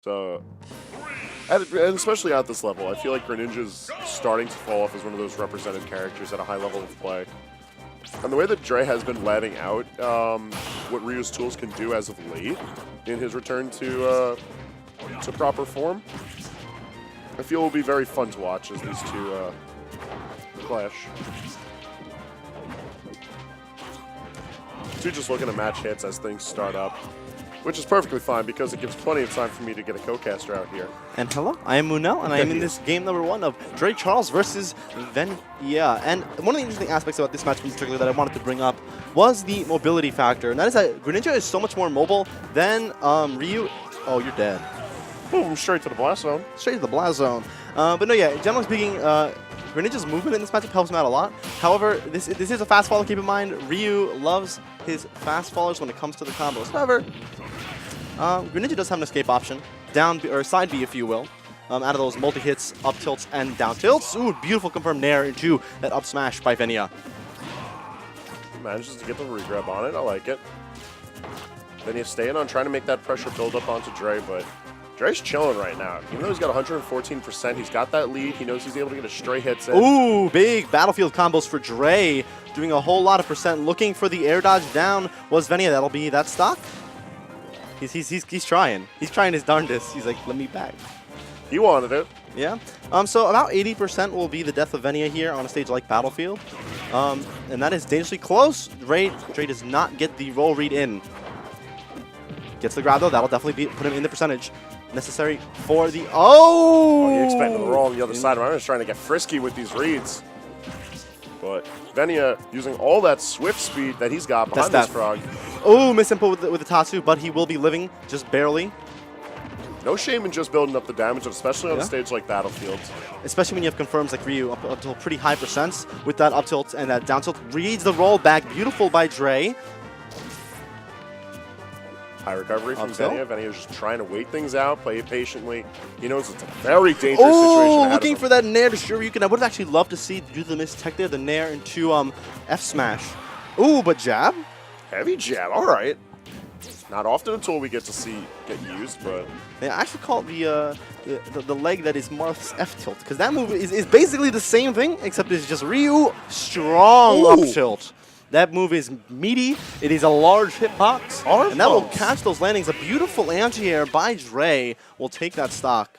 So, and especially at this level, I feel like Greninja's starting to fall off as one of those represented characters at a high level of play. And the way that Dre has been letting out what Ryu's tools can do as of late in his return to proper form, I feel will be very fun to watch as these two clash. Two just looking to match hits as things start up, which is perfectly fine because it gives plenty of time for me to get a co-caster out here. And hello, I am Munel, and I am in this game number 1 of Dre Charles versus Venia. And one of the interesting aspects about this match in particular that I wanted to bring up was the mobility factor, and that is that Greninja is so much more mobile than Ryu. Oh, you're dead. Boom, straight to the blast zone. Straight to the blast zone. But no, yeah, generally speaking, Greninja's movement in this matchup helps him out a lot. However, this is a fast follow, keep in mind. Ryu loves his fast followers when it comes to the combos. However, Greninja does have an escape option, down B, or side B if you will, out of those multi-hits, up tilts, and down tilts. Ooh, beautiful confirmed nair into that up smash by Venia. Manages to get the regrab on it, I like it. Venia staying on, trying to make that pressure build up onto Dre, but Dre's chilling right now. Even though he's got 114%, he's got that lead. He knows he's able to get a stray hits in. Ooh, big battlefield combos for Dre. Doing a whole lot of percent. Looking for the air dodge down was Venia. That'll be that stock. He's trying. He's trying his darndest. He's like, let me back. He wanted it. Yeah. So about 80% will be the death of Venia here on a stage like Battlefield. And that is dangerously close. Dre does not get the roll read in. Gets the grab though. That'll definitely put him in the percentage necessary for the... Oh! He expected the roll on the other side. I'm just trying to get frisky with these reads. But Venia using all that swift speed that he's got behind this frog. Oh, misinput with the Tatsu, but he will be living just barely. No shame in just building up the damage, especially on a stage like Battlefield. Especially when you have confirms like Ryu up to pretty high percents with that up tilt and that down tilt. Reads the roll back. Beautiful by Dre. High recovery from Venia. Venia's just trying to wait things out, play it patiently. He knows it's a very dangerous situation. Looking for that nair to Shoryuken. I would have actually loved to see do the miss tech there, the nair into F smash. Ooh, but jab. Heavy jab. All right. Not often a tool we get to see get used, but yeah, I actually call it the leg that is Marth's F tilt because that move is basically the same thing except it's just Ryu strong up tilt. That move is meaty. It is a large hitbox, and that will catch those landings. A beautiful anti-air by Dre will take that stock.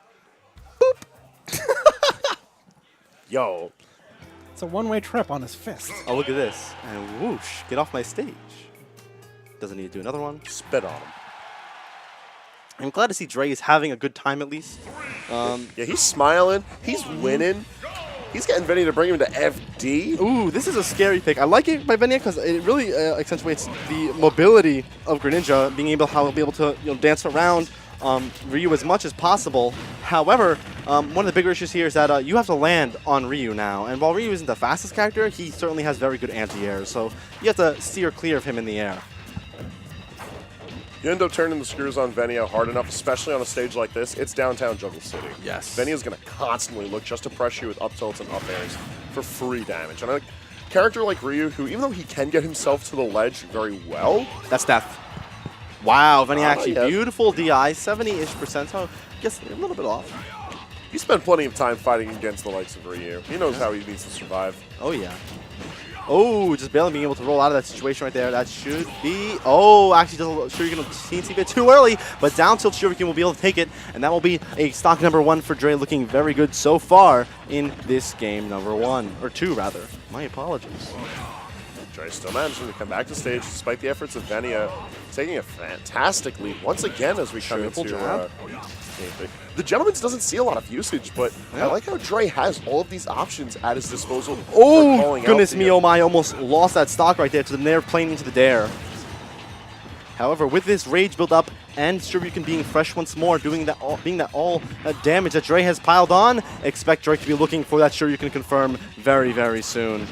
Boop. Yo. It's a one-way trip on his fist. Oh, look at this. And whoosh, get off my stage. Doesn't need to do another one. Spit on him. I'm glad to see Dre is having a good time at least. Yeah, he's smiling. He's winning. He's getting Venia to bring him to FD. Ooh, this is a scary pick. I like it by Venia because it really accentuates the mobility of Greninja, being able to dance around Ryu as much as possible. However, one of the bigger issues here is that you have to land on Ryu now. And while Ryu isn't the fastest character, he certainly has very good anti-airs. So you have to steer clear of him in the air. You end up turning the screws on Venia hard enough, especially on a stage like this. It's downtown Jungle City. Yes. Venia's going to constantly look just to pressure you with up tilts and up airs for free damage. And a character like Ryu, who even though he can get himself to the ledge very well. That's death. Wow, Venia actually beautiful DI, 70-ish percent. So I guess a little bit off. He spent plenty of time fighting against the likes of Ryu. He knows how he needs to survive. Oh, yeah. Oh, just barely being able to roll out of that situation right there. That should be... Oh, actually, Shoryuken seems a bit too early, but down tilt Shoryuken will be able to take it, and that will be a stock number 1 for Dre, looking very good so far in this game number 1. Or 2, rather. My apologies. Dre still managing to come back to stage despite the efforts of Venia, taking a fantastic lead once again as we come into the Gentleman's doesn't see a lot of usage, but I like how Dre has all of these options at his disposal. Oh, goodness me, oh my, almost lost that stock right there to the nair playing into the dare. However, with this rage build up and Shoryuken being fresh once more, being that all damage that Dre has piled on, expect Dre to be looking for that Shoryuken confirm very, very soon.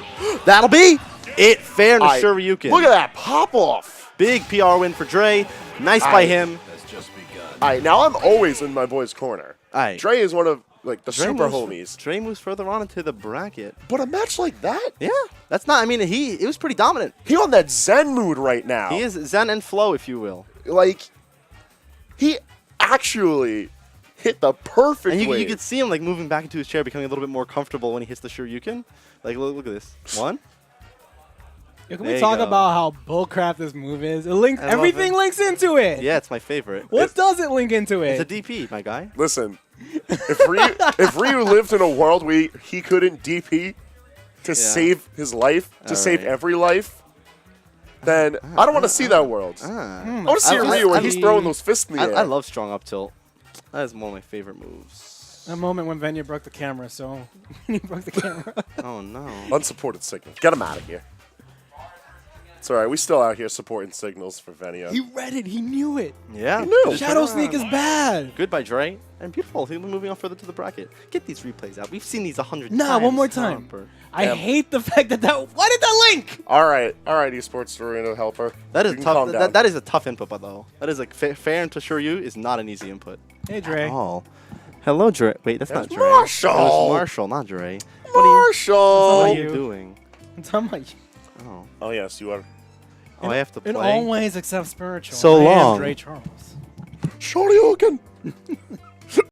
That'll be it. Fair to Shoryuken. Look at that pop off. Big PR win for Dre. Nice by him. Now I'm always in my boy's corner. Dre is one of the Dre super homies. Dre moves further on into the bracket. But a match like that? Yeah. That's not, I mean, it was pretty dominant. He on that Zen mood right now. He is Zen and flow, if you will. Like, he actually hit the perfect And you wave. could see him like moving back into his chair, becoming a little bit more comfortable when he hits the Shoryuken. Like, look at this. One. Yo, can There we you talk go. about how bullcrap this move is? It links I love everything it. links into it. Yeah, it's my favorite. What does it link into It's a it? DP, my guy. Listen, if Ryu lived in a world where he couldn't DP to save his life, to save Alright. every life, then I don't want to see that world. I want to see a Ryu where he's throwing those fists in the air. I love strong up tilt. That is one of my favorite moves. A moment when Venia broke the camera, so he broke the camera. Oh no. Unsupported signal. Get him out of here. It's all right. We still out here supporting signals for Venia. He read it. He knew it. Yeah. knew. Good Shadow turnaround. Sneak is bad. Good by Dre. And beautiful. He's moving on further to the bracket. Get these replays out. We've seen these 100 times. Nah, one more time. Humper. I hate the fact that why did that link? All right, esports arena helper. That You is can tough. calm down. That is a tough input, but though. That is like fair and to assure you is not an easy input. Hey, Dre. Oh. Hello, Dre. Wait, that's not That's Dre. Marshall. That was Marshall, not Dre. Marshall. What are you. you doing? I'm talking about you. Oh. Oh yes, you are. Oh, I have to play. In all ways except spiritual. So I am long. Dre Charles. Shoryuken.